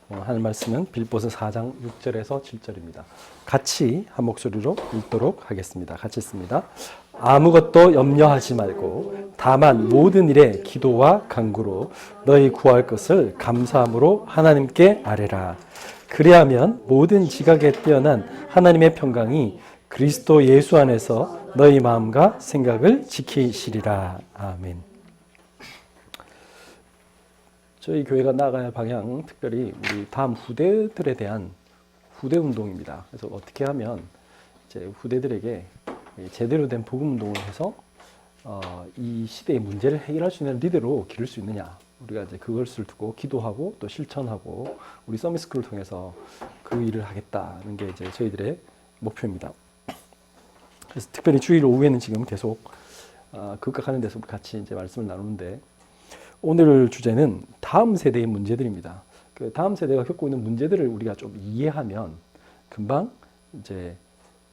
하는 말씀은 빌립보서 4장 6절에서 7절입니다. 같이 한 목소리로 읽도록 하겠습니다. 같이 읽습니다. 아무것도 염려하지 말고 다만 모든 일에 기도와 간구로 너희 구할 것을 감사함으로 하나님께 아뢰라. 그리하면 모든 지각에 뛰어난 하나님의 평강이 그리스도 예수 안에서 너희 마음과 생각을 지키시리라. 아멘. 저희 교회가 나아가야 할 방향, 특별히 우리 다음 후대들에 대한 후대 운동입니다. 그래서 어떻게 하면 이제 후대들에게 제대로 된 복음 운동을 해서 이 시대의 문제를 해결할 수 있는 리더로 기를 수 있느냐. 우리가 이제 그것을 두고 기도하고 또 실천하고 우리 서밋스쿨을 통해서 그 일을 하겠다는 게 이제 저희들의 목표입니다. 그래서 특별히 주일 오후에는 지금 계속 극각하는 데서 같이 이제 말씀을 나누는데, 오늘 주제는 다음 세대의 문제들입니다. 그 다음 세대가 겪고 있는 문제들을 우리가 좀 이해하면 금방 이제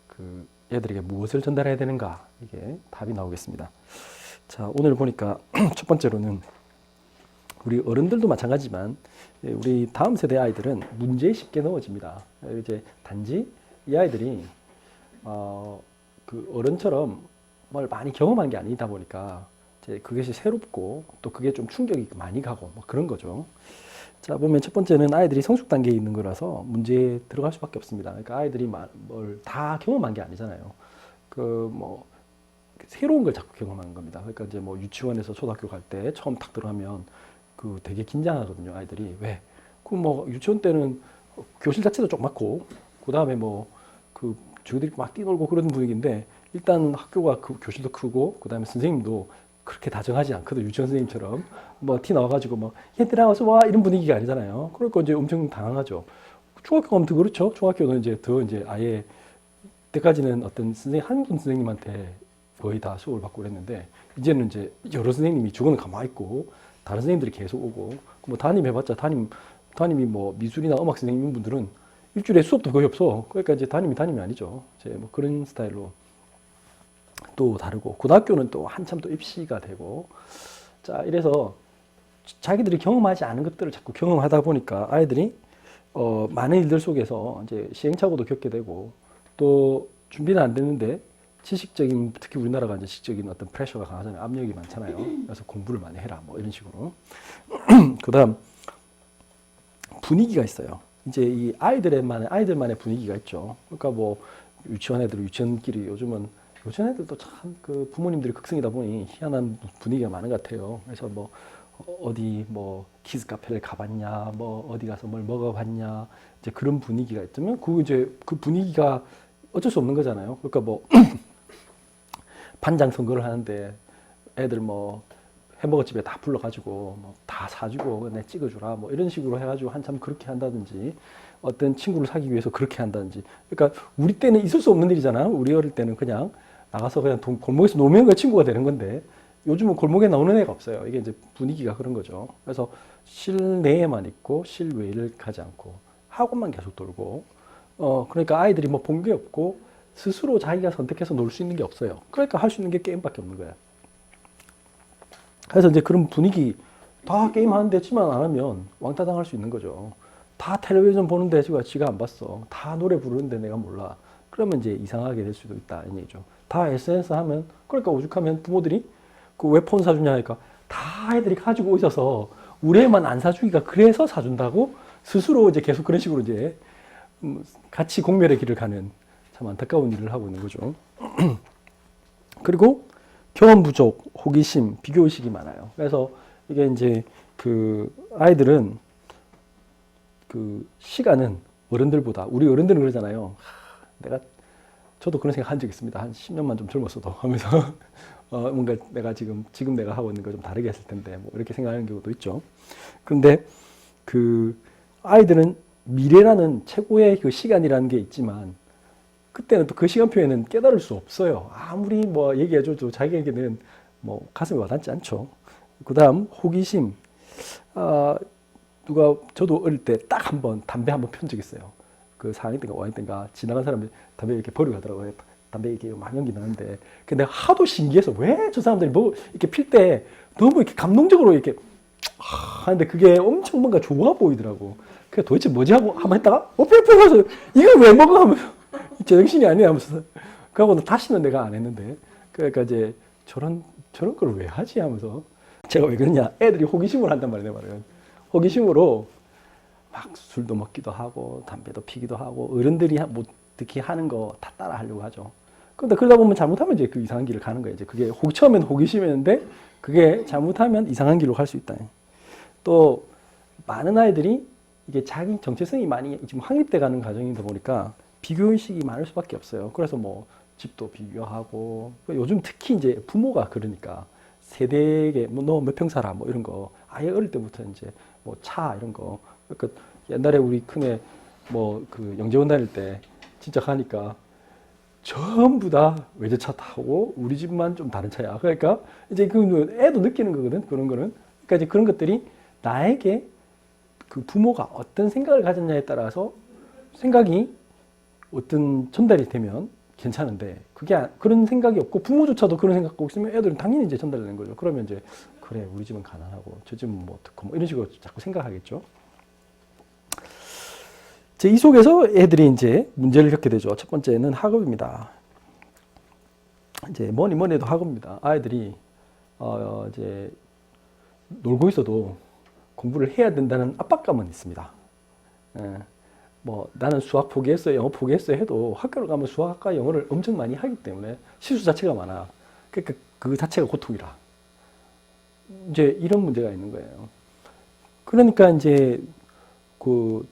그 얘들에게 무엇을 전달해야 되는가, 이게 답이 나오겠습니다. 자, 오늘 보니까 첫 번째로는 우리 어른들도 마찬가지지만 우리 다음 세대 아이들은 문제에 쉽게 넣어집니다. 이제 단지 이 아이들이 그 어른처럼 뭘 많이 경험한 게 아니다 보니까 이제 그것이 새롭고 또 그게 좀 충격이 많이 가고 뭐 그런 거죠. 자, 보면 첫 번째는 아이들이 성숙 단계에 있는 거라서 문제에 들어갈 수밖에 없습니다. 그러니까 아이들이 뭘 다 경험한 게 아니잖아요. 그 뭐 새로운 걸 자꾸 경험하는 겁니다. 그러니까 이제 뭐 유치원에서 초등학교 갈 때 처음 딱 들어가면 그 되게 긴장하거든요, 아이들이. 왜? 그 뭐 유치원 때는 교실 자체도 조그맣고 그 다음에 뭐 그 저희들이 막 뛰놀고 그런 분위기인데, 일단 학교가 그 교실도 크고 그 다음에 선생님도 그렇게 다정하지 않거든. 유치원 선생님처럼 뭐 티 나와가지고 뭐 얘들아 어서 와 이런 분위기가 아니잖아요. 그러니까 이제 엄청 당황하죠. 중학교 가면 더 그렇죠. 중학교는 이제 더 이제 아예 때까지는 어떤 선생님 한 분 선생님한테 거의 다 수업을 받고 그랬는데, 이제는 이제 여러 선생님이 주거는 가만히 있고 다른 선생님들이 계속 오고, 뭐 담임 해봤자 담임이 뭐 미술이나 음악 선생님 분들은 일주일에 수업도 거의 없어. 그러니까 이제 담임이 아니죠. 이제 뭐 그런 스타일로 또 다르고, 고등학교는 또 한참 또 입시가 되고, 자, 이래서 자기들이 경험하지 않은 것들을 자꾸 경험하다 보니까 아이들이 많은 일들 속에서 이제 시행착오도 겪게 되고, 또 준비는 안 됐는데 지식적인, 특히 우리나라가 이제 지식적인 어떤 프레셔가 강하잖아요. 압력이 많잖아요. 그래서 공부를 많이 해라 뭐 이런 식으로. 그다음 분위기가 있어요. 이제 이 아이들만의 분위기가 있죠. 그러니까 뭐 유치원 애들은 유치원끼리, 요즘은 요즘 애들도 참 그 부모님들이 극성이다 보니 희한한 분위기가 많은 것 같아요. 그래서 뭐 어디 뭐 키즈 카페를 가봤냐, 뭐 어디 가서 뭘 먹어봤냐, 이제 그런 분위기가 있다면 그 이제 그 분위기가 어쩔 수 없는 거잖아요. 그러니까 뭐 반장 선거를 하는데 애들 뭐 햄버거 집에 다 불러가지고 뭐 다 사주고 내 찍어주라 뭐 이런 식으로 해가지고 한참 그렇게 한다든지, 어떤 친구를 사귀기 위해서 그렇게 한다든지. 그러니까 우리 때는 있을 수 없는 일이잖아. 우리 어릴 때는 그냥 나가서 그냥 골목에서 놀면 그 친구가 되는 건데, 요즘은 골목에 나오는 애가 없어요. 이게 이제 분위기가 그런 거죠. 그래서 실내에만 있고 실외를 가지 않고 학원만 계속 돌고, 그러니까 아이들이 뭐 본 게 없고 스스로 자기가 선택해서 놀 수 있는 게 없어요. 그러니까 할 수 있는 게 게임밖에 없는 거야. 그래서 이제 그런 분위기, 다 게임 하는데 지만 안 하면 왕따 당할 수 있는 거죠. 다 텔레비전 보는데 지가 안 봤어. 다 노래 부르는데 내가 몰라. 그러면 이제 이상하게 될 수도 있다, 이런 얘기죠. 다 SNS 하면, 그러니까 오죽하면 부모들이 그 왜 폰 사주냐 하니까 다 애들이 가지고 있어서 우리 애만 안 사주기가 그래서 사준다고 스스로 이제 계속 그런 식으로 이제 같이 공멸의 길을 가는 참 안타까운 일을 하고 있는 거죠. 그리고 경험 부족, 호기심, 비교 의식이 많아요. 그래서 이게 이제 그 아이들은 그 시간은 어른들보다, 우리 어른들은 그러잖아요. 저도 그런 생각 한 적 있습니다. 한 10년만 좀 젊었어도 하면서 뭔가 내가 지금 내가 하고 있는 거 좀 다르게 했을 텐데 뭐 이렇게 생각하는 경우도 있죠. 그런데 그 아이들은 미래라는 최고의 그 시간이라는 게 있지만, 그때는 또 그 시간표에는 깨달을 수 없어요. 아무리 뭐 얘기해줘도 자기에게는 뭐 가슴에 와닿지 않죠. 그 다음 호기심. 저도 어릴 때 딱 한 번 담배 한 번 편 적 있어요. 그 4학년 때인가 5학년 때인가 지나간 사람들 담배 이렇게 버리고 가더라고요. 담배 이렇게 막 연기 나는데, 근데 하도 신기해서 왜 저 사람들이 뭐 이렇게 필 때 너무 이렇게 감동적으로 이렇게 하는데 그게 엄청 뭔가 좋아 보이더라고. 그게 도대체 뭐지 하고 한번 했다가 뿅뿅 가서 이걸 왜 먹어 하면서 제정신이 아니야 하면서 그러고 다시는 내가 안 했는데 그러니까 이제 저런 걸 왜 하지 하면서 제가 왜 그러냐 애들이 호기심을 한단 말이에요. 호기심으로 막 술도 먹기도 하고 담배도 피기도 하고 어른들이 못 듣게 하는 거 다 따라 하려고 하죠. 근데 그러다 보면 잘못하면 이제 그 이상한 길을 가는 거예요. 이제 그게 처음엔 호기심이었는데 그게 잘못하면 이상한 길로 갈 수 있다. 또 많은 아이들이 이게 자기 정체성이 많이 지금 확립돼 가는 과정이다 보니까 비교의식이 많을 수밖에 없어요. 그래서 뭐 집도 비교하고 요즘 특히 이제 부모가 그러니까 세대에 뭐 너 몇 평 살아 뭐 이런 거 아예 어릴 때부터 이제 뭐 차 이런 거 그러니까 옛날에 우리 큰애 뭐 그 영재원 다닐 때 진짜 가니까 전부 다 외제차 타고 우리 집만 좀 다른 차야. 그러니까 이제 그 애도 느끼는 거거든. 그런 거는. 그러니까 이제 그런 것들이 나에게 그 부모가 어떤 생각을 가졌냐에 따라서 생각이 어떤 전달이 되면 괜찮은데 그게 그런 생각이 없고 부모조차도 그런 생각 갖고 있으면 애들은 당연히 이제 전달되는 거죠. 그러면 이제 그래 우리 집은 가난하고 저 집은 뭐 어떻고 뭐 이런 식으로 자꾸 생각하겠죠. 이 속에서 애들이 이제 문제를 겪게 되죠. 첫 번째는 학업입니다. 이제 뭐니 해도 학업입니다. 아이들이 이제 놀고 있어도 공부를 해야 된다는 압박감은 있습니다. 예. 뭐 나는 수학 포기했어요, 영어 포기했어요 해도 학교를 가면 수학과 영어를 엄청 많이 하기 때문에 실수 자체가 많아. 그러니까 그 자체가 고통이라. 이제 이런 문제가 있는 거예요. 그러니까 이제 그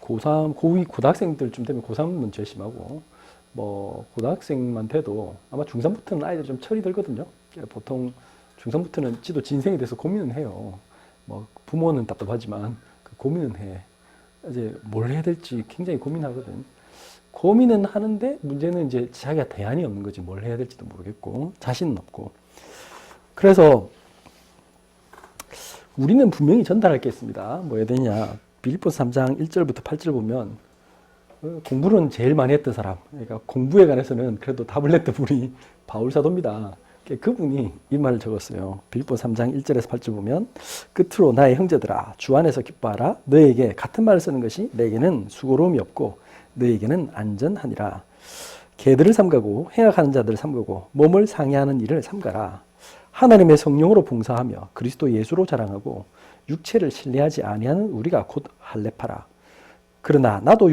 고3, 고2, 고등학생들쯤 되면 고3은 제일 심하고 뭐 고등학생만 돼도 아마 중3부터는 아이들 좀 철이 들거든요. 보통 중3부터는 지도 진생이 돼서 고민은 해요. 뭐 부모는 답답하지만 그 고민은 해. 이제 뭘 해야 될지 굉장히 고민하거든. 고민은 하는데 문제는 이제 자기가 대안이 없는 거지. 뭘 해야 될지도 모르겠고 자신은 없고. 그래서 우리는 분명히 전달할 게 있습니다. 뭐 해야 되냐. 빌립보서 3장 1절부터 8절 보면 공부는 제일 많이 했던 사람, 그러니까 공부에 관해서는 그래도 답을 냈던 분이 바울 사도입니다. 그분이 이 말을 적었어요. 빌립보서 3장 1절에서 8절 보면 끝으로 나의 형제들아 주 안에서 기뻐하라. 너에게 같은 말을 쓰는 것이 내게는 수고로움이 없고 너에게는 안전하니라. 개들을 삼가고 행악하는 자들을 삼가고 몸을 상해하는 일을 삼가라. 하나님의 성령으로 봉사하며 그리스도 예수로 자랑하고 육체를 신뢰하지 아니하는 우리가 곧 할례파라. 그러나 나도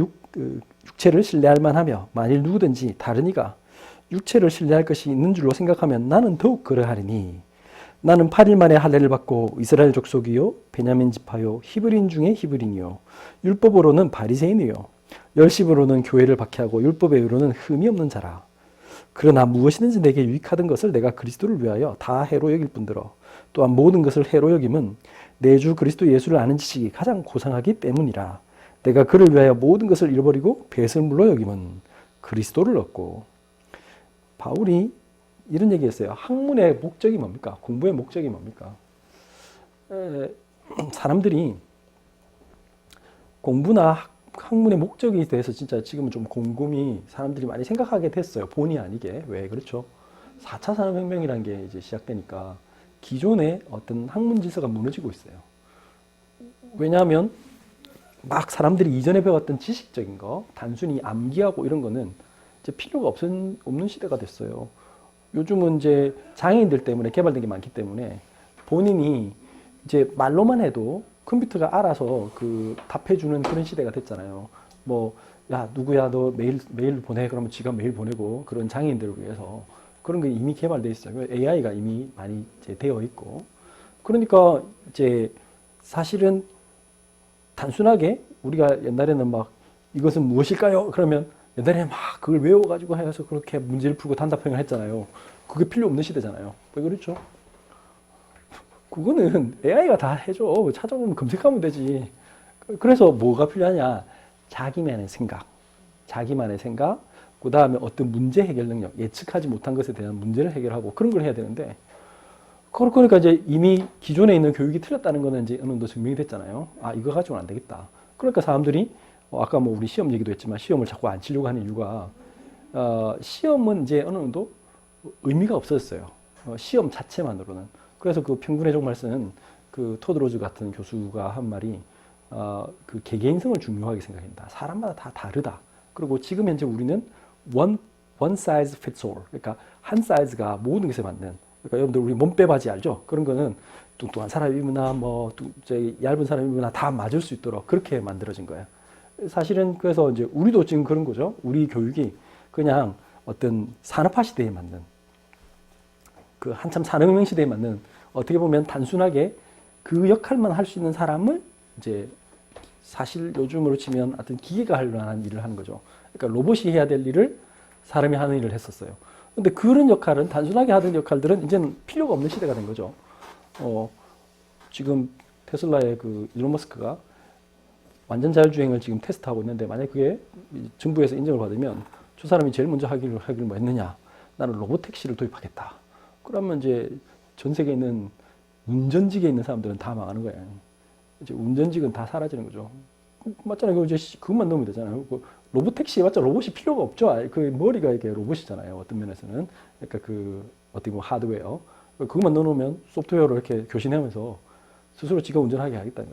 육체를 신뢰할 만하며 만일 누구든지 다른 이가 육체를 신뢰할 것이 있는 줄로 생각하면 나는 더욱 그러하리니 나는 8일 만에 할례를 받고 이스라엘 족속이요 베냐민 지파요 히브리인 중에 히브리인이요 율법으로는 바리새인이요 열심으로는 교회를 박해하고 율법에 의로는 흠이 없는 자라. 그러나 무엇이든지 내게 유익하던 것을 내가 그리스도를 위하여 다 해로 여길 뿐더러 또한 모든 것을 해로 여김은 내 주 그리스도 예수를 아는 지식이 가장 고상하기 때문이라. 내가 그를 위하여 모든 것을 잃어버리고 배설물로 여김은 그리스도를 얻고. 바울이 이런 얘기했어요. 학문의 목적이 뭡니까? 공부의 목적이 뭡니까? 사람들이 공부나 학문의 목적에 대해서 진짜 지금은 좀 곰곰이 사람들이 많이 생각하게 됐어요. 본의 아니게. 왜 그렇죠? 4차 산업혁명이라는 게 이제 시작되니까 기존의 어떤 학문 질서가 무너지고 있어요. 왜냐하면 막 사람들이 이전에 배웠던 지식적인 거, 단순히 암기하고 이런 거는 이제 필요가 없는 시대가 됐어요. 요즘은 이제 장애인들 때문에 개발된 게 많기 때문에 본인이 이제 말로만 해도 컴퓨터가 알아서 그 답해주는 그런 시대가 됐잖아요. 뭐, 야, 누구야, 너 메일 보내. 그러면 지가 메일 보내고 그런 장애인들을 위해서 그런 게 이미 개발되어 있어요. AI가 이미 많이 이제 되어 있고. 그러니까 이제 사실은 단순하게 우리가 옛날에는 막 이것은 무엇일까요? 그러면 옛날에 막 그걸 외워가지고 해서 그렇게 문제를 풀고 단답형을 했잖아요. 그게 필요 없는 시대잖아요. 왜 그렇죠? 그거는 AI가 다 해줘. 찾아보면 검색하면 되지. 그래서 뭐가 필요하냐? 자기만의 생각. 그 다음에 어떤 문제 해결 능력, 예측하지 못한 것에 대한 문제를 해결하고 그런 걸 해야 되는데, 그러니까 이제 이미 기존에 있는 교육이 틀렸다는 거는 이제 어느 정도 증명이 됐잖아요. 아, 이거 가지고는 안 되겠다. 그러니까 사람들이, 아까 뭐 우리 시험 얘기도 했지만 시험을 자꾸 안 치려고 하는 이유가, 시험은 이제 어느 정도 의미가 없어졌어요. 시험 자체만으로는. 그래서 그 평균 회족 말씀은 그 토드 로즈 같은 교수가 한 말이 그 개개인성을 중요하게 생각한다. 사람마다 다 다르다. 그리고 지금 현재 우리는 one size fits all. 그러니까 한 사이즈가 모든 것에 맞는. 그러니까 여러분들 우리 몸빼 바지 알죠? 그런 거는 뚱뚱한 사람 입으나 뭐 얇은 사람 입으나 다 맞을 수 있도록 그렇게 만들어진 거예요. 사실은 그래서 이제 우리도 지금 그런 거죠. 우리 교육이 그냥 어떤 산업화 시대에 맞는 그 한참 산업혁명 시대에 맞는 어떻게 보면 단순하게 그 역할만 할 수 있는 사람을 이제 사실 요즘으로 치면 어떤 기계가 할 만한 일을 하는 거죠. 그러니까 로봇이 해야 될 일을 사람이 하는 일을 했었어요. 근데 그런 역할은 단순하게 하던 역할들은 이제는 필요가 없는 시대가 된 거죠. 지금 테슬라의 그 일론 머스크가 완전 자율주행을 지금 테스트하고 있는데 만약 그게 정부에서 인정을 받으면 저 사람이 제일 먼저 하기를 뭐 했느냐? 나는 로봇 택시를 도입하겠다. 그러면 이제 전 세계에 있는 운전직에 있는 사람들은 다 망하는 거예요. 이제 운전직은 다 사라지는 거죠. 맞잖아요. 그 이제 그것만 넣으면 되잖아요. 그 로봇 택시 맞죠? 로봇이 필요가 없죠. 그 머리가 이게 로봇이잖아요. 어떤 면에서는 그러니까 그 어떻게 보면 하드웨어 그것만 넣어놓으면 소프트웨어로 이렇게 교신하면서 스스로 지가 운전하게 하겠다는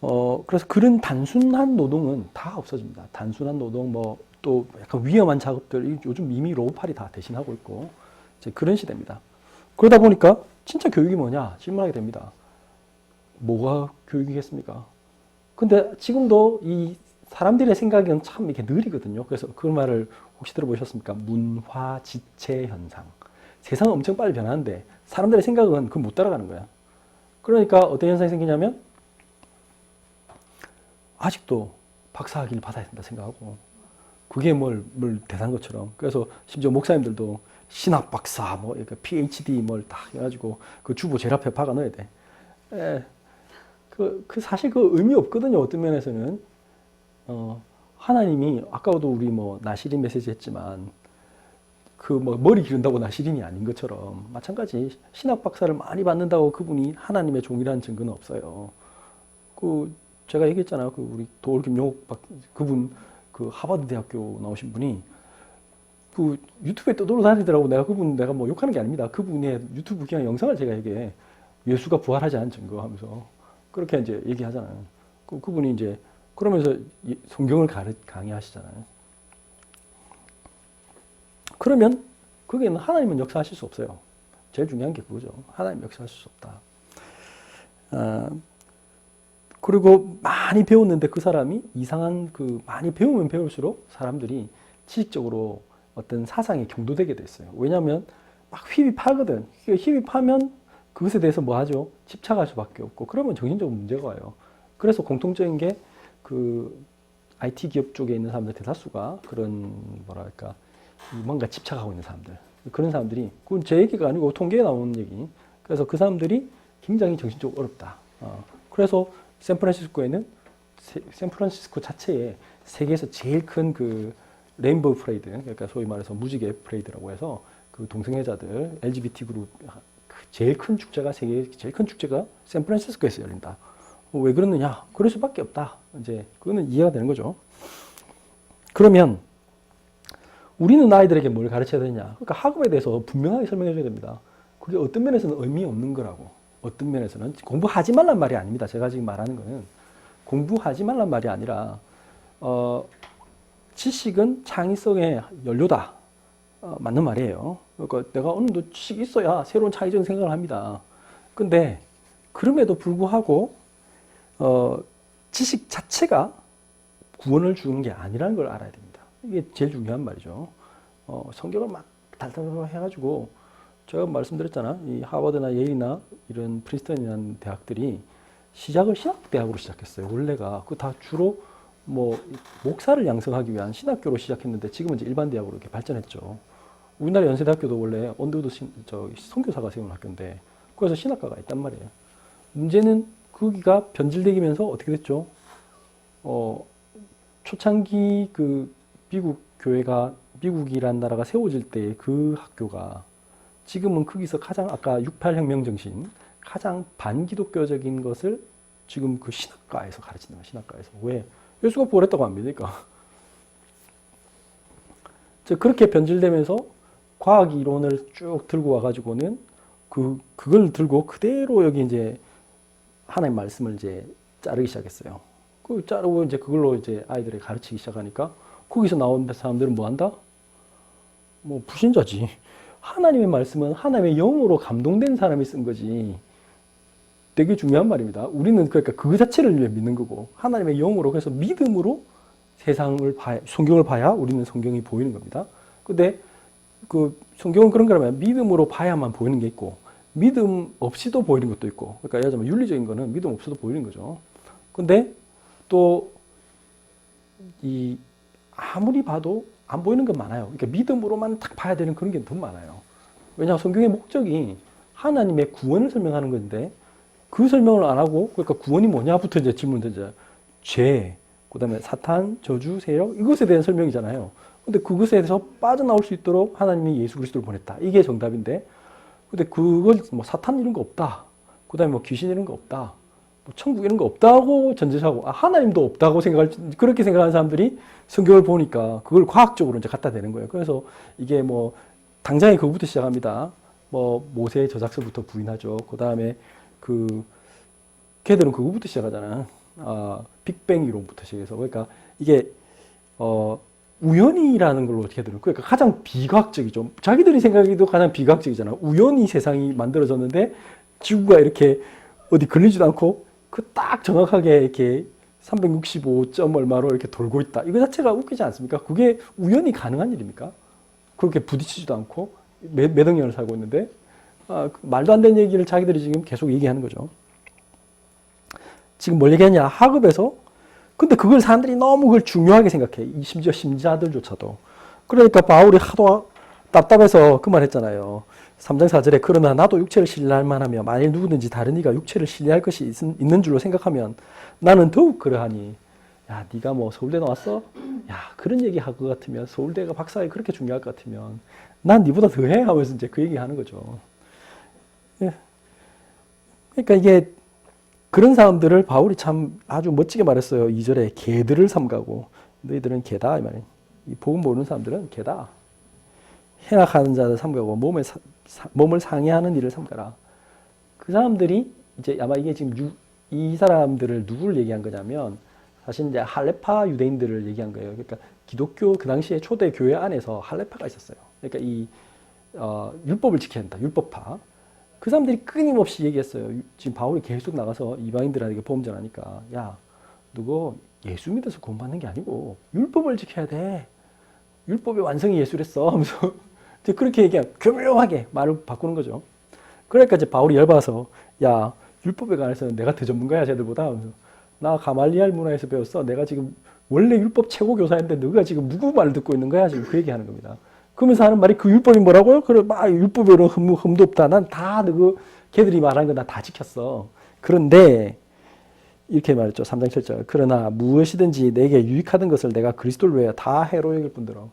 거죠. 그래서 그런 단순한 노동은 다 없어집니다. 단순한 노동, 뭐, 또 약간 위험한 작업들, 요즘 이미 로봇팔이 다 대신하고 있고, 이제 그런 시대입니다. 그러다 보니까 진짜 교육이 뭐냐? 질문하게 됩니다. 뭐가 교육이겠습니까? 근데 지금도 이 사람들의 생각은 참 이렇게 느리거든요. 그래서 그 말을 혹시 들어보셨습니까? 문화 지체 현상. 세상은 엄청 빨리 변하는데 사람들의 생각은 그걸 못 따라가는 거야. 그러니까 어떤 현상이 생기냐면 아직도 박사학위를 받아야 된다 생각하고 그게 뭘 대단한 것처럼 그래서 심지어 목사님들도 신학 박사 뭐 PhD 뭘 다 해가지고 그 주보 제일 앞에 박아 넣어야 돼. 그 사실 그 의미 없거든요. 어떤 면에서는 하나님이 아까도 우리 뭐 나시린 메시지 했지만 그 뭐 머리 기른다고 나시린이 아닌 것처럼 마찬가지 신학 박사를 많이 받는다고 그분이 하나님의 종이라는 증거는 없어요. 그 제가 얘기했잖아요. 그 우리 도올 김용옥 그분 그 하버드 대학교 나오신 분이 그 유튜브에 떠돌아다니더라고. 내가 뭐 욕하는 게 아닙니다. 그분의 유튜브 그냥 영상을 제가 이게 예수가 부활하지 않은 증거 하면서 그렇게 이제 얘기하잖아요. 그분이 이제 그러면서 성경을 강의하시잖아요. 그러면 거기에는 하나님은 역사하실 수 없어요. 제일 중요한 게 그거죠. 하나님 역사하실 수 없다. 그리고 많이 배웠는데 그 사람이 이상한 많이 배우면 배울수록 사람들이 지식적으로 어떤 사상에 경도되게 됐어요. 왜냐하면 막 휘입하거든. 휘입하면 그것에 대해서 뭐 하죠? 집착할 수밖에 없고 그러면 정신적으로 문제가 와요. 그래서 공통적인 게 그 IT 기업 쪽에 있는 사람들 대다수가 그런 뭐랄까 뭔가 집착하고 있는 사람들 그런 사람들이 그건 제 얘기가 아니고 통계에 나오는 얘기. 그래서 그 사람들이 굉장히 정신적으로 어렵다. 그래서 샌프란시스코 자체에 세계에서 제일 큰 그 레인보우 프레이드, 그러니까 소위 말해서 무지개 프레이드라고 해서 그 동성애자들 LGBT 그룹 제일 큰 축제가 세계 제일 큰 축제가 샌프란시스코에서 열린다. 왜 그러느냐? 그럴 수밖에 없다. 이제 그거는 이해가 되는 거죠. 그러면 우리는 아이들에게 뭘 가르쳐야 되냐? 그러니까 학업에 대해서 분명하게 설명해 줘야 됩니다. 그게 어떤 면에서는 의미 없는 거라고. 어떤 면에서는 공부하지 말란 말이 아닙니다. 제가 지금 말하는 거는 공부하지 말란 말이 아니라 지식은 창의성의 연료다. 맞는 말이에요. 그러니까 내가 어느 정도 지식이 있어야 새로운 창의적인 생각을 합니다. 근데 그럼에도 불구하고 지식 자체가 구원을 주는 게 아니라는 걸 알아야 됩니다. 이게 제일 중요한 말이죠. 성경을 막 달달달 해가지고 제가 말씀드렸잖아. 이 하버드나 예일이나 이런 프린스턴이라는 대학들이 시작을 신학대학으로 시작했어요. 원래가 그 다 주로 뭐 목사를 양성하기 위한 신학교로 시작했는데 지금은 이제 일반 대학으로 이렇게 발전했죠. 우리나라 연세대학교도 원래 언더우드 선교사가 세운 학교인데 그래서 신학과가 있단 말이에요. 문제는 거기가 변질되면서 어떻게 됐죠? 초창기 그 미국 교회가 미국이란 나라가 세워질 때 그 학교가 지금은 거기서 가장 아까 68 혁명 정신 가장 반기독교적인 것을 지금 그 신학과에서 가르치는 거예요. 신학과에서. 왜? 예수가 부활했다고 안 믿으니까. 그렇게 변질되면서 과학 이론을 쭉 들고 와가지고는 그걸 들고 그대로 여기 이제 하나님 말씀을 이제 자르기 시작했어요. 그 자르고 이제 그걸로 이제 아이들에게 가르치기 시작하니까 거기서 나온 사람들은 뭐 한다? 뭐 불신자지. 하나님의 말씀은 하나님의 영으로 감동된 사람이 쓴 거지. 되게 중요한 말입니다. 우리는 그러니까 그 자체를 믿는 거고 하나님의 영으로 그래서 믿음으로 세상을 봐야, 성경을 봐야 우리는 성경이 보이는 겁니다. 근데 그 성경은 그런 거라면 믿음으로 봐야만 보이는 게 있고 믿음 없이도 보이는 것도 있고 그러니까 예를 들면 윤리적인 거는 믿음 없이도 보이는 거죠. 근데 또 이 아무리 봐도 안 보이는 건 많아요. 그러니까 믿음으로만 딱 봐야 되는 그런 게 더 많아요. 왜냐하면 성경의 목적이 하나님의 구원을 설명하는 건데 그 설명을 안 하고 그러니까 구원이 뭐냐부터 이제 질문 던져요. 죄, 그다음에 사탄, 저주, 세력 이것에 대한 설명이잖아요. 근데 그것에서 빠져나올 수 있도록 하나님이 예수 그리스도를 보냈다. 이게 정답인데 근데 그걸 뭐 사탄 이런 거 없다. 그다음에 뭐 귀신 이런 거 없다. 뭐 천국 이런 거 없다고 전제하고 하나님도 없다고 그렇게 생각하는 사람들이 성경을 보니까 그걸 과학적으로 이제 갖다 대는 거예요. 그래서 이게 뭐 당장에 그거부터 시작합니다. 뭐 모세의 저작서부터 부인하죠. 그다음에 걔들은 그거부터 시작하잖아. 빅뱅 이론부터 시작해서 그러니까 이게 우연이라는 걸로 걔들은 그러니까 가장 비과학적이죠. 자기들이 생각하기도 가장 비과학적이잖아. 우연히 세상이 만들어졌는데 지구가 이렇게 어디 걸리지도 않고 그 딱 정확하게 이렇게 365점 얼마로 이렇게 돌고 있다. 이거 자체가 웃기지 않습니까? 그게 우연히 가능한 일입니까? 그렇게 부딪히지도 않고 몇 억 년을 살고 있는데 말도 안 되는 얘기를 자기들이 지금 계속 얘기하는 거죠. 지금 뭘 얘기하냐? 학업에서 근데 그걸 사람들이 너무 그걸 중요하게 생각해. 심지어 신자들조차도. 그러니까 바울이 하도 답답해서 그 말 했잖아요. 3장 4절에 그러나 나도 육체를 신뢰할 만하며 만일 누구든지 다른 이가 육체를 신뢰할 것이 있는 줄로 생각하면 나는 더욱 그러하니 야 네가 뭐 서울대 나왔어? 야 그런 얘기 할 것 같으면 서울대가 박사학위 그렇게 중요할 것 같으면 난 네보다 더해 하면서 이제 그 얘기하는 거죠. 그러니까 이게 그런 사람들을 바울이 참 아주 멋지게 말했어요. 2절에 개들을 삼가고 너희들은 개다 이 말이에요. 이 복음 모르는 사람들은 개다. 행악하는 자를 삼가고 몸을 상해하는 일을 삼가라. 그 사람들이 이제 아마 이게 지금 이 사람들을 누구를 얘기한 거냐면 사실 이제 할레파 유대인들을 얘기한 거예요. 그러니까 기독교 그 당시에 초대 교회 안에서 할레파가 있었어요. 그러니까 이 율법을 지켜야 한다. 율법파. 그 사람들이 끊임없이 얘기했어요. 지금 바울이 계속 나가서 이방인들에게 보험 전하니까 야, 누구 예수 믿어서 구원받는 게 아니고 율법을 지켜야 돼. 율법의 완성이 예수랬어. 하면서 이제 그렇게 얘기한 교묘하게 말을 바꾸는 거죠. 그러니까 이제 바울이 열받아서 야, 율법에 관해서 내가 더 전문가야 쟤들보다. 하면서 나 가말리알 문화에서 배웠어. 내가 지금 원래 율법 최고 교사인데 너가 지금 누구 말을 듣고 있는 거야? 지금 그 얘기하는 겁니다. 그러면서 하는 말이 그 율법이 뭐라고요? 그래, 막 율법에는 흠도 없다. 난 다 걔들이 말한 거 나 다 지켰어. 그런데 이렇게 말했죠. 3장 7절. 그러나 무엇이든지 내게 유익하던 것을 내가 그리스도를 위하여 다 해로 여길 뿐더러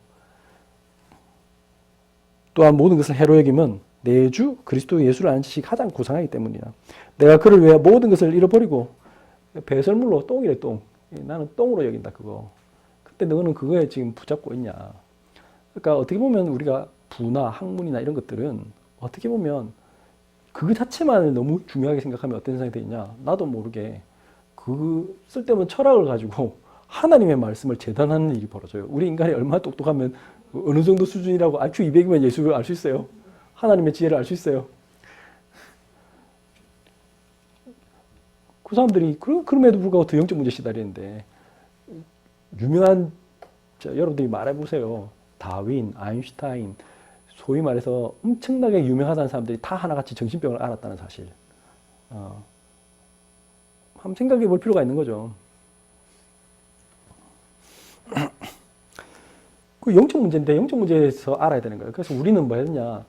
또한 모든 것을 해로 여김은 내 주 그리스도 예수를 아는 지식이 가장 고상하기 때문이다. 내가 그를 위하여 모든 것을 잃어버리고 배설물로 똥이래 똥. 나는 똥으로 여긴다 그거. 근데 너는 그거에 지금 붙잡고 있냐. 그러니까 어떻게 보면 우리가 부나 학문이나 이런 것들은 어떻게 보면 그거 자체만을 너무 중요하게 생각하면 어떤 생각이 되느냐. 나도 모르게 그 쓸데없는 철학을 가지고 하나님의 말씀을 재단하는 일이 벌어져요. 우리 인간이 얼마나 똑똑하면 어느 정도 수준이라고 IQ 200이면 예수를 알 수 있어요. 하나님의 지혜를 알 수 있어요. 그 사람들이 그럼에도 불구하고 더 영적 문제 시달리는데 유명한 여러분들이 말해보세요. 다윈, 아인슈타인 소위 말해서 엄청나게 유명하다는 사람들이 다 하나같이 정신병을 앓았다는 사실. 한번 생각해 볼 필요가 있는 거죠. 그 영적 문제인데 영적 문제에서 알아야 되는 거예요. 그래서 우리는 뭐 했냐.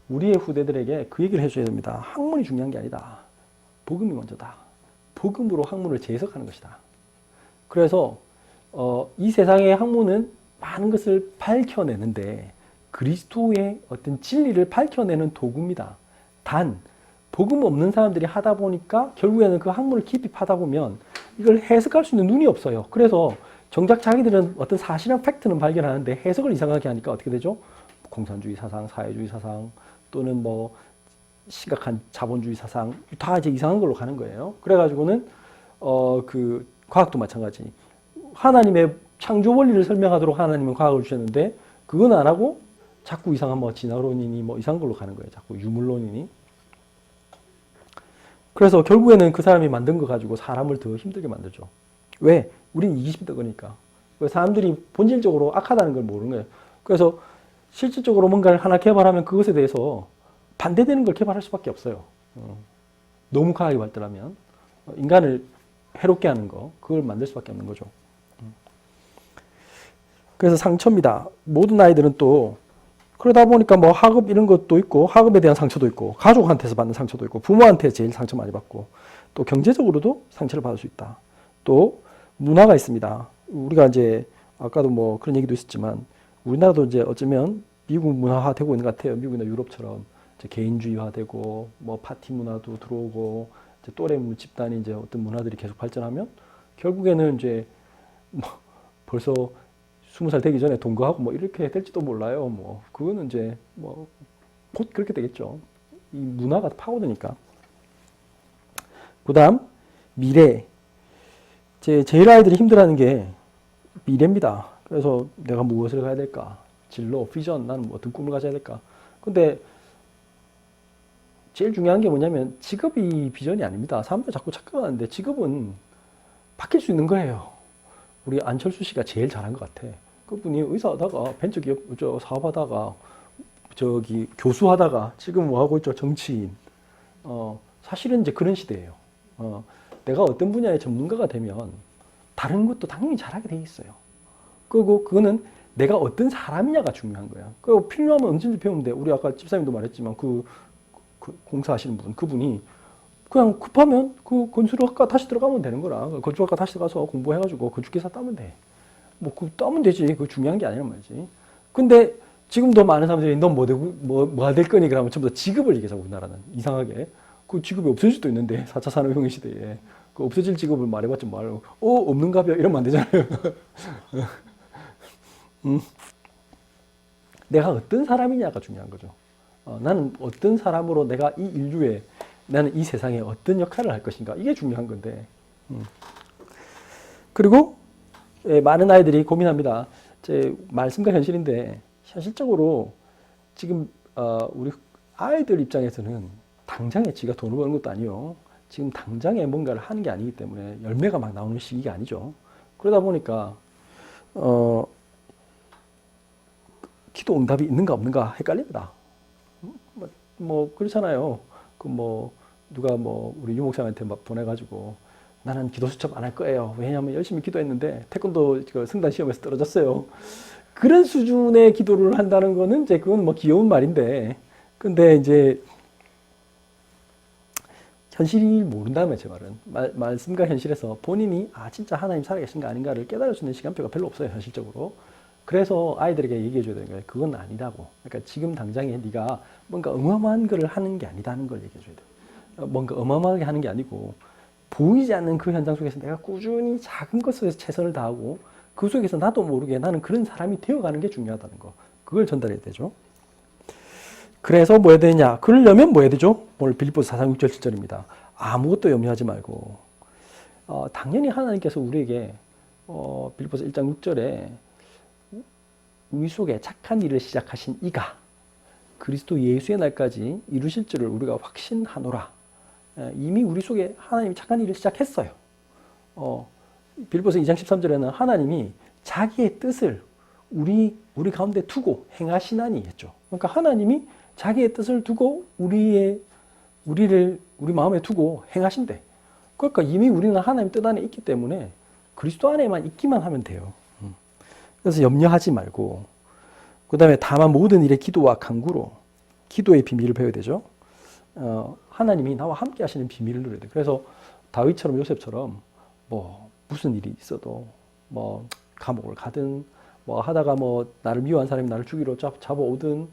우리의 후대들에게 그 얘기를 해줘야 됩니다. 학문이 중요한 게 아니다. 복음이 먼저다. 복음으로 학문을 재해석하는 것이다. 그래서 이 세상의 학문은 많은 것을 밝혀내는데 그리스도의 어떤 진리를 밝혀내는 도구입니다. 단 복음 없는 사람들이 하다 보니까 결국에는 그 학문을 깊이 파다 보면 이걸 해석할 수 있는 눈이 없어요. 그래서 정작 자기들은 어떤 사실이나 팩트는 발견하는데 해석을 이상하게 하니까 어떻게 되죠? 공산주의 사상, 사회주의 사상 또는 뭐 심각한 자본주의 사상 다 이제 이상한 걸로 가는 거예요. 그래가지고는 그 과학도 마찬가지. 하나님의 창조 원리를 설명하도록 하나님은 과학을 주셨는데 그건 안 하고 자꾸 이상한 뭐 진화론이니 뭐 이상한 걸로 가는 거예요. 자꾸 유물론이니. 그래서 결국에는 그 사람이 만든 거 가지고 사람을 더 힘들게 만들죠. 왜? 우린 이기심 떠거니까. 사람들이 본질적으로 악하다는 걸 모르는 거예요. 그래서 실질적으로 뭔가를 하나 개발하면 그것에 대해서 반대되는 걸 개발할 수밖에 없어요. 너무 과학이 발달하면 인간을 해롭게 하는 거, 그걸 만들 수밖에 없는 거죠. 그래서 상처입니다. 모든 아이들은 또 그러다 보니까 뭐 학업 이런 것도 있고 학업에 대한 상처도 있고 가족한테서 받는 상처도 있고 부모한테 제일 상처 많이 받고 또 경제적으로도 상처를 받을 수 있다. 또 문화가 있습니다. 우리가 이제 아까도 뭐 그런 얘기도 있었지만 우리나라도 이제 어쩌면 미국 문화화되고 있는 것 같아요. 미국이나 유럽처럼 이제 개인주의화되고 뭐 파티 문화도 들어오고 이제 또래 집단이 이제 어떤 문화들이 계속 발전하면 결국에는 이제 뭐 벌써 20살 되기 전에 동거하고 뭐 이렇게 될지도 몰라요. 뭐 그거는 이제 뭐 곧 그렇게 되겠죠. 이 문화가 파고드니까. 그다음 미래. 제일 아이들이 힘들어하는 게 미래입니다. 그래서 내가 무엇을 가야 될까? 진로, 비전, 나는 뭐 어떤 꿈을 가져야 될까? 근데 제일 중요한 게 뭐냐면 직업이 비전이 아닙니다. 사람들 자꾸 착각하는데 직업은 바뀔 수 있는 거예요. 우리 안철수 씨가 제일 잘한 것 같아. 그분이 의사하다가 벤처기업 사업하다가 저기 교수하다가 지금 뭐 하고 있죠? 정치인. 사실은 이제 그런 시대예요. 내가 어떤 분야의 전문가가 되면 다른 것도 당연히 잘하게 돼 있어요. 그리고 그거는 내가 어떤 사람이냐가 중요한 거야. 그리고 필요하면 언제든지 배우면 돼. 우리 아까 집사님도 말했지만 그 공사하시는 분, 그분이 그냥 급하면 그 건축학과 다시 들어가면 되는 거라. 건축학과 다시 들어가서 공부해가지고 건축기사 따면 돼. 뭐 그 따면 되지. 그거 중요한 게 아니란 말이지. 근데 지금도 많은 사람들이 넌 뭐가 될 거니? 그러면 전부 다 직업을 얘기하자고 우리나라는 이상하게. 그 직업이 없어질 수도 있는데 4차 산업혁명 시대에 그 없어질 직업을 말해봤자 말고 없는가벼 이러면 안 되잖아요. 내가 어떤 사람이냐가 중요한 거죠. 나는 어떤 사람으로 내가 이 인류에 나는 이 세상에 어떤 역할을 할 것인가 이게 중요한 건데. 그리고 많은 아이들이 고민합니다. 제 말씀과 현실인데 현실적으로 지금 우리 아이들 입장에서는 당장에 지가 돈을 버는 것도 아니요. 지금 당장에 뭔가를 하는 게 아니기 때문에 열매가 막 나오는 시기가 아니죠. 그러다 보니까 기도 응답이 있는가 없는가 헷갈립니다. 뭐 그렇잖아요. 그 뭐 누가 뭐 우리 유목사한테 막 보내가지고 나는 기도 수첩 안 할 거예요. 왜냐하면 열심히 기도했는데 태권도 승단 시험에서 떨어졌어요. 그런 수준의 기도를 한다는 거는 이제 그건 뭐 귀여운 말인데, 근데 이제 현실이 모른다면 제 말은 말씀과 현실에서 본인이 진짜 하나님 살아계신가 아닌가를 깨달을 수 있는 시간표가 별로 없어요 현실적으로. 그래서 아이들에게 얘기해 줘야 되는 거예요. 그건 아니라고. 그러니까 지금 당장에 네가 뭔가 어마어마한 거를 하는 게 아니다는 걸 얘기해 줘야 돼. 뭔가 어마어마하게 하는 게 아니고 보이지 않는 그 현장 속에서 내가 꾸준히 작은 것에 최선을 다하고 그 속에서 나도 모르게 나는 그런 사람이 되어가는 게 중요하다는 거. 그걸 전달해야 되죠. 그래서 뭐 해야 되냐? 그러려면 뭐 해야 되죠? 오늘 빌립보서 4장 6절 7절입니다. 아무것도 염려하지 말고 당연히 하나님께서 우리에게 빌립보서 1장 6절에 우리 속에 착한 일을 시작하신 이가 그리스도 예수의 날까지 이루실 줄을 우리가 확신하노라. 이미 우리 속에 하나님이 착한 일을 시작했어요. 빌립보서 2장 13절에는 하나님이 자기의 뜻을 우리 가운데 두고 행하시나니 했죠. 그러니까 하나님이 자기의 뜻을 두고 우리 마음에 두고 행하신대. 그러니까 이미 우리는 하나님 뜻 안에 있기 때문에 그리스도 안에만 있기만 하면 돼요. 그래서 염려하지 말고, 그 다음에 다만 모든 일에 기도와 간구로 기도의 비밀을 배워야 되죠. 하나님이 나와 함께 하시는 비밀을 누려야 돼요. 그래서 다윗처럼 요셉처럼 뭐 무슨 일이 있어도 뭐 감옥을 가든 뭐 하다가 뭐 나를 미워한 사람이 나를 죽이러 잡아오든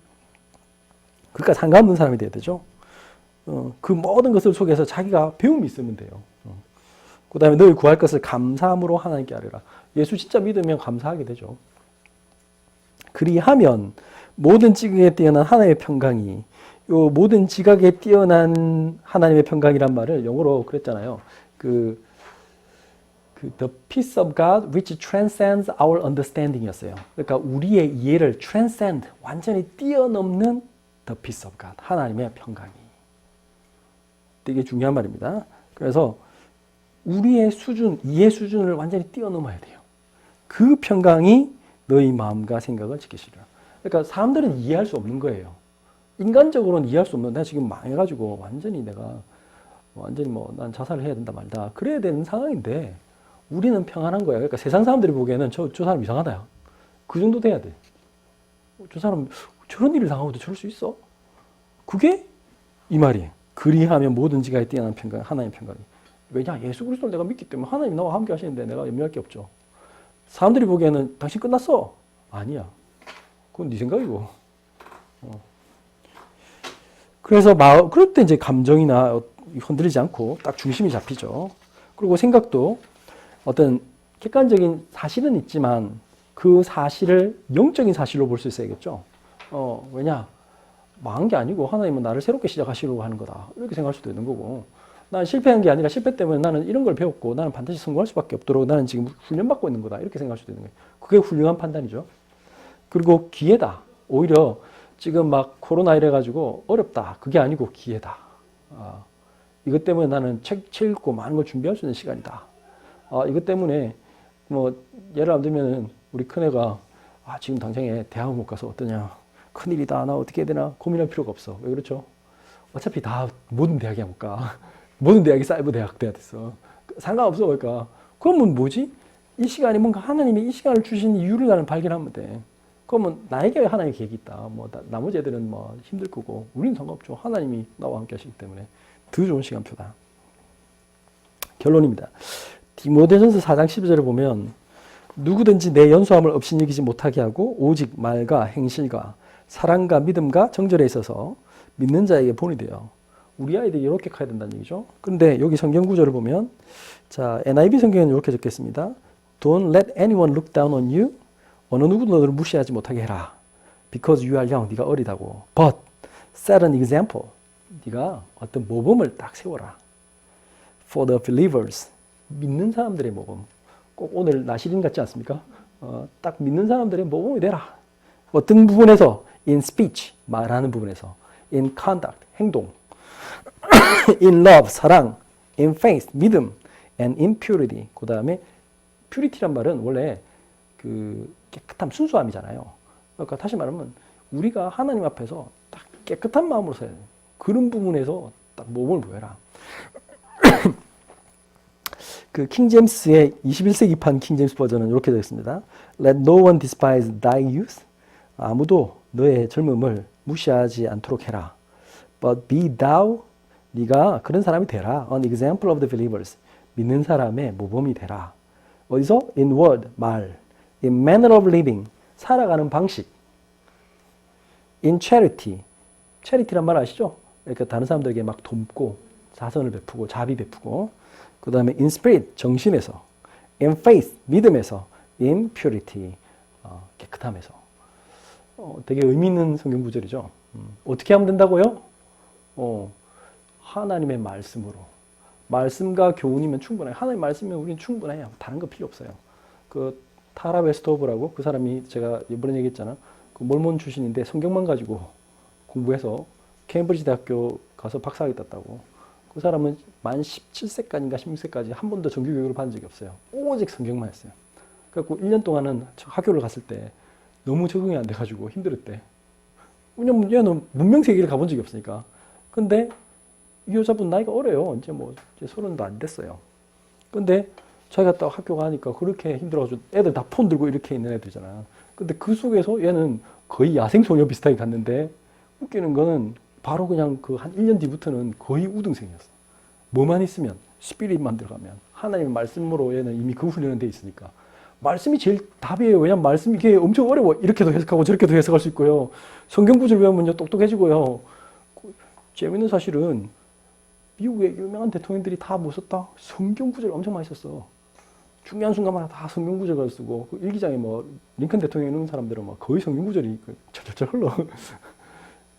그러니까 상관없는 사람이 돼야 되죠. 그 모든 것을 속에서 자기가 배움이 있으면 돼요. 그 다음에 늘 구할 것을 감사함으로 하나님께 아뢰라. 예수 진짜 믿으면 감사하게 되죠. 그리하면 모든 지극에 뛰어난 하나님의 평강이 요 모든 지각에 뛰어난 하나님의 평강이란 말을 영어로 그랬잖아요. The peace of God which transcends our understanding이었어요. 그러니까 우리의 이해를 transcend, 완전히 뛰어넘는 the peace of God, 하나님의 평강이. 되게 중요한 말입니다. 그래서 우리의 수준, 이해 수준을 완전히 뛰어넘어야 돼요. 그 평강이 너희 마음과 생각을 지키시리라. 그러니까 사람들은 이해할 수 없는 거예요. 인간적으로는 이해할 수 없는, 내가 지금 망해가지고 완전히 난 자살을 해야 된다 말다. 그래야 되는 상황인데 우리는 평안한 거야. 그러니까 세상 사람들이 보기에는 저 사람 이상하다. 그 정도 돼야 돼. 저 사람 저런 일을 당하고도 저럴 수 있어? 그게 이 말이에요. 그리하면 모든 지각에 뛰어난 평강, 하나님의 평강이. 왜냐? 예수 그리스도를 내가 믿기 때문에 하나님 나와 함께 하시는데 내가 염려할 게 없죠. 사람들이 보기에는 당신 끝났어. 아니야. 그건 네 생각이고. 그래서 그럴 때 이제 감정이나 흔들리지 않고 딱 중심이 잡히죠. 그리고 생각도 어떤 객관적인 사실은 있지만 그 사실을 영적인 사실로 볼 수 있어야겠죠. 왜냐? 망한 게 아니고 하나님은 나를 새롭게 시작하시려고 하는 거다. 이렇게 생각할 수도 있는 거고. 난 실패한 게 아니라 실패 때문에 나는 이런 걸 배웠고 나는 반드시 성공할 수밖에 없도록 나는 지금 훈련받고 있는 거다. 이렇게 생각할 수도 있는 거예요. 그게 훌륭한 판단이죠. 그리고 기회다. 오히려 지금 막 코로나 이래가지고 어렵다. 그게 아니고 기회다. 이것 때문에 나는 책 읽고 많은 걸 준비할 수 있는 시간이다. 이것 때문에 뭐 예를 들면은 우리 큰애가 지금 당장에 대학을 못 가서 어떠냐. 큰일이다. 나 어떻게 해야 되나 고민할 필요가 없어. 왜 그렇죠? 어차피 다 모든 대학에 못 가. 모든 대학이 사이버 대학 돼야 됐어. 상관없어. 그러니까 그러면 뭐지? 이 시간이 뭔가 하나님이 이 시간을 주신 이유를 나는 발견하면 돼. 그러면 나에게 하나님의 계획이 있다. 뭐 나머지 애들은 뭐 힘들 거고 우리는 상관없죠. 하나님이 나와 함께 하시기 때문에 더 좋은 시간표다. 결론입니다. 디모데전서 4장 12절을 보면 누구든지 내 연소함을 업신여기지 못하게 하고 오직 말과 행실과 사랑과 믿음과 정절에 있어서 믿는 자에게 본이 돼요. 우리 아이들이 이렇게 가야 된다는 얘기죠. 그런데 여기 성경 구절을 보면 자 NIV 성경은 이렇게 적겠습니다. Don't let anyone look down on you. 어느 누구도 너를 무시하지 못하게 해라. Because you are young. 네가 어리다고. But set an example. 네가 어떤 모범을 딱 세워라. For the believers. 믿는 사람들의 모범. 꼭 오늘 나시린 같지 않습니까? 딱 믿는 사람들의 모범이 되라. 어떤 부분에서? In speech. 말하는 부분에서. In conduct. 행동. In love. 사랑. In faith. 믿음. And in purity. 그 다음에 purity란 말은 원래 깨끗함, 순수함이잖아요. 그러니까 다시 말하면 우리가 하나님 앞에서 딱 깨끗한 마음으로 서야 돼요. 그런 부분에서 딱 모범을 보여라. 그 킹제임스의 21세기판 킹제임스 버전은 이렇게 되어 있습니다. Let no one despise thy youth. 아무도 너의 젊음을 무시하지 않도록 해라. But be thou. 네가 그런 사람이 되라. An example of the believers. 믿는 사람의 모범이 되라. 어디서? In word. 말. In manner of living. 살아가는 방식. In charity. charity란 말 아시죠? 그러니까 다른 사람들에게 막 돕고 자선을 베푸고 자비 베푸고 그 다음에 in spirit. 정신에서. In faith. 믿음에서. In purity. 깨끗함에서. 되게 의미 있는 성경 구절이죠. 어떻게 하면 된다고요? 하나님의 말씀으로. 말씀과 교훈이면 충분해요. 하나님 말씀이면 우리는 충분해요. 다른 거 필요 없어요. 그 타라 웨스토브라고 그 사람이 제가 이번에 얘기했잖아. 그 몰몬 출신인데 성경만 가지고 공부해서 케임브리지 대학교 가서 박사학위 땄다고. 그 사람은 만 17세까지인가 16세까지 한 번도 정규 교육을 받은 적이 없어요. 오직 성경만 했어요. 그래갖고 1년 동안은 학교를 갔을 때 너무 적응이 안 돼가지고 힘들었대. 왜냐면 얘는 문명 세계를 가본 적이 없으니까. 근데 이 여자분 나이가 어려요. 이제 30도 안 됐어요. 근데 자기가 딱 학교 가니까 그렇게 힘들어가지고 애들 다 폰 들고 이렇게 있는 애들이잖아. 근데 그 속에서 얘는 거의 야생소녀 비슷하게 갔는데 웃기는 거는 바로 그냥 그 한 1년 뒤부터는 거의 우등생이었어. 뭐만 있으면, 스피릿만 들어가면. 하나님의 말씀으로 얘는 이미 그 훈련은 돼 있으니까. 말씀이 제일 답이에요. 왜냐면 말씀이 이게 엄청 어려워. 이렇게도 해석하고 저렇게도 해석할 수 있고요. 성경 구절 배우면 똑똑해지고요. 재밌는 사실은 미국의 유명한 대통령들이 다 뭐 썼다? 성경 구절 엄청 많이 썼어. 중요한 순간마다 다 성경 구절을 쓰고 그 일기장에 링컨 대통령 이런 사람들은 거의 성경 구절이 철철철 흘러.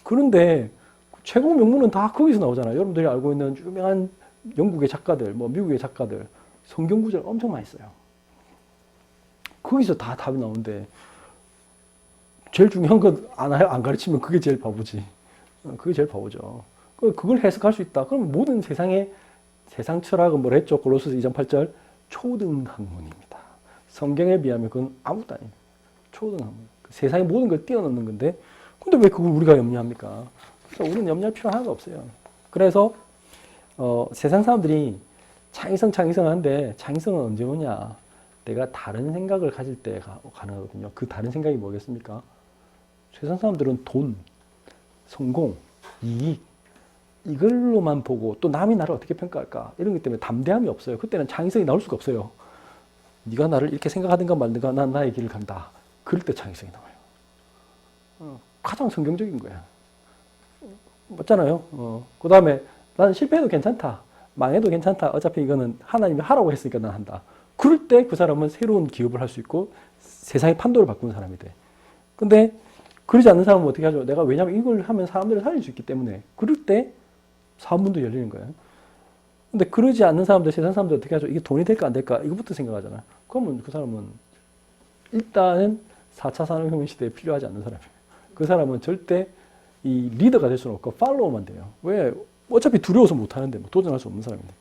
그런데 최고 명문은 다 거기서 나오잖아요. 여러분들이 알고 있는 유명한 영국의 작가들, 뭐 미국의 작가들 성경 구절 엄청 많이 써요. 거기서 다 답이 나오는데 제일 중요한 건 안 가르치면 그게 제일 바보지. 그게 제일 바보죠. 그걸 해석할 수 있다. 그럼 모든 세상 철학은 뭐라 했죠? 골로새서 2장 8절 초등학문입니다. 성경에 비하면 그건 아무것도 아닙니다. 초등학문. 세상의 모든 걸 뛰어넘는 건데 근데 왜 그걸 우리가 염려합니까? 그래서 우리는 염려할 필요 하나도 없어요. 그래서 세상 사람들이 창의성 하는데 창의성은 언제 오냐? 내가 다른 생각을 가질 때 가능하거든요. 그 다른 생각이 뭐겠습니까? 세상 사람들은 돈, 성공, 이익 이걸로만 보고 또 남이 나를 어떻게 평가할까 이런 것 때문에 담대함이 없어요. 그때는 창의성이 나올 수가 없어요. 네가 나를 이렇게 생각하든가 말든가 난 나의 길을 간다. 그럴 때 창의성이 나와요. 가장 성경적인 거야. 맞잖아요. 그 다음에 나는 실패해도 괜찮다. 망해도 괜찮다. 어차피 이거는 하나님이 하라고 했으니까 난 한다. 그럴 때 그 사람은 새로운 기업을 할 수 있고 세상의 판도를 바꾸는 사람이 돼. 근데 그러지 않는 사람은 어떻게 하죠? 내가 왜냐면 이걸 하면 사람들을 살릴 수 있기 때문에 그럴 때 사업문도 열리는 거예요. 근데 그러지 않는 사람들, 세상 사람들 어떻게 하죠? 이게 돈이 될까 안 될까? 이것부터 생각하잖아요. 그러면 그 사람은 일단은 4차 산업혁명 시대에 필요하지 않는 사람이에요. 그 사람은 절대 이 리더가 될 수는 없고 팔로워만 돼요. 왜? 어차피 두려워서 못하는데 뭐 도전할 수 없는 사람인데.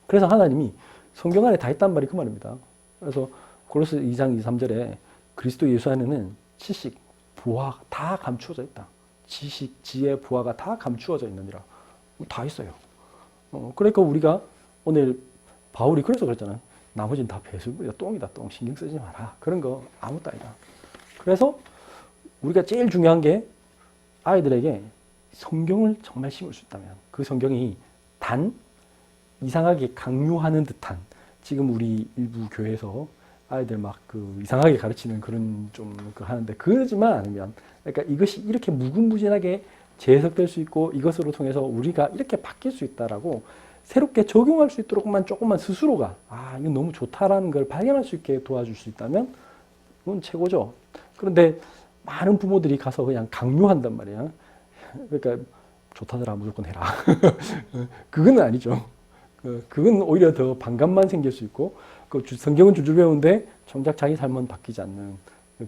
그래서 하나님이 성경 안에 다 있단 말이 그 말입니다. 그래서 골로새 2장 2, 3절에 그리스도 예수 안에는 지식, 부화 다 감추어져 있다. 지식, 지혜, 부화가 다 감추어져 있느니라. 다 있어요. 그러니까 우리가 오늘 바울이 그래서 그랬잖아요. 나머지는 다 배설물이야. 똥이다. 똥. 신경 쓰지 마라. 그런 거 아무것도 아니다. 그래서 우리가 제일 중요한 게 아이들에게 성경을 정말 심을 수 있다면 그 성경이 단 이상하게 강요하는 듯한 지금 우리 일부 교회에서 아이들 막 그 이상하게 가르치는 그런 좀 그 하는데 그러지만 않으면 그러니까 이것이 이렇게 무궁무진하게 재해석될 수 있고 이것으로 통해서 우리가 이렇게 바뀔 수 있다라고 새롭게 적용할 수 있도록만 조금만 스스로가 이건 너무 좋다라는 걸 발견할 수 있게 도와줄 수 있다면 그건 최고죠. 그런데 많은 부모들이 가서 그냥 강요한단 말이야. 그러니까 좋다더라 무조건 해라. 그건 아니죠. 그건 오히려 더 반감만 생길 수 있고 성경은 줄줄 배우는데 정작 자기 삶은 바뀌지 않는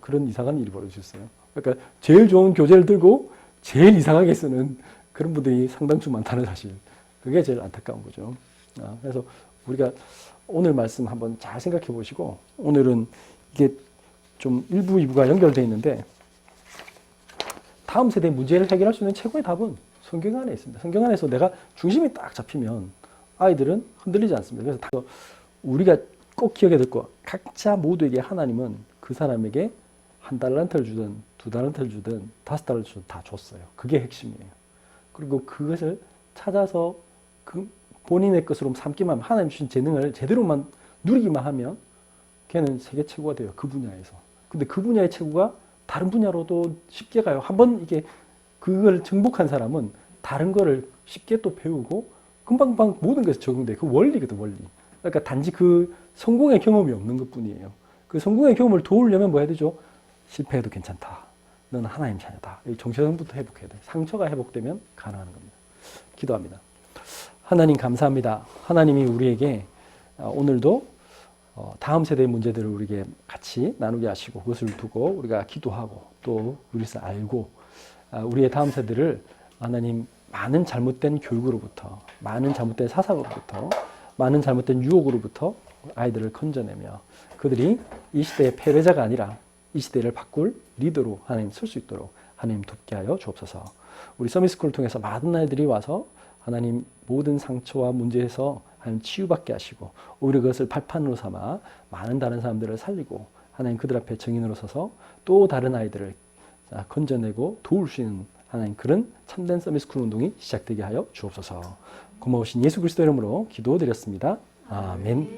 그런 이상한 일이 벌어질 수 있어요. 그러니까 제일 좋은 교재를 들고 제일 이상하게 쓰는 그런 분들이 상당수 많다는 사실. 그게 제일 안타까운 거죠. 그래서 우리가 오늘 말씀 한번 잘 생각해 보시고 오늘은 이게 좀 1부, 2부가 연결되어 있는데 다음 세대의 문제를 해결할 수 있는 최고의 답은 성경 안에 있습니다. 성경 안에서 내가 중심이 딱 잡히면 아이들은 흔들리지 않습니다. 그래서 우리가 꼭 기억해야 될 거 각자 모두에게 하나님은 그 사람에게 1달란트를 주든 2달란트를 주든 5달란트를 주든 다 줬어요. 그게 핵심이에요. 그리고 그것을 찾아서 그 본인의 것으로 삼기만 하면 하나님 주신 재능을 제대로만 누리기만 하면 걔는 세계 최고가 돼요. 그 분야에서. 근데 그 분야의 최고가 다른 분야로도 쉽게 가요. 한번 이게 그걸 정복한 사람은 다른 거를 쉽게 또 배우고 금방금방 모든 것에 적용돼. 그 원리거든, 원리. 그러니까 단지 그 성공의 경험이 없는 것 뿐이에요. 그 성공의 경험을 도우려면 뭐 해야 되죠? 실패해도 괜찮다. 너는 하나님 자녀다. 정체성부터 회복해야 돼. 상처가 회복되면 가능한 겁니다. 기도합니다. 하나님 감사합니다. 하나님이 우리에게 오늘도 다음 세대의 문제들을 우리에게 같이 나누게 하시고 그것을 두고 우리가 기도하고 또 우리서 알고 우리의 다음 세대를 하나님 많은 잘못된 교육으로부터 많은 잘못된 사상으로부터 많은 잘못된 유혹으로부터 아이들을 건져내며 그들이 이 시대의 패배자가 아니라 이 시대를 바꿀 리더로 하나님 설 수 있도록 하나님 돕게 하여 주옵소서. 우리 서밋스쿨을 통해서 많은 아이들이 와서 하나님 모든 상처와 문제에서 하나님 치유받게 하시고 오히려 그것을 발판으로 삼아 많은 다른 사람들을 살리고 하나님 그들 앞에 증인으로 서서 또 다른 아이들을 건져내고 도울 수 있는 하나님 그런 참된 서밋스쿨 운동이 시작되게 하여 주옵소서. 고마우신 예수 그리스도 이름으로 기도드렸습니다. 아멘.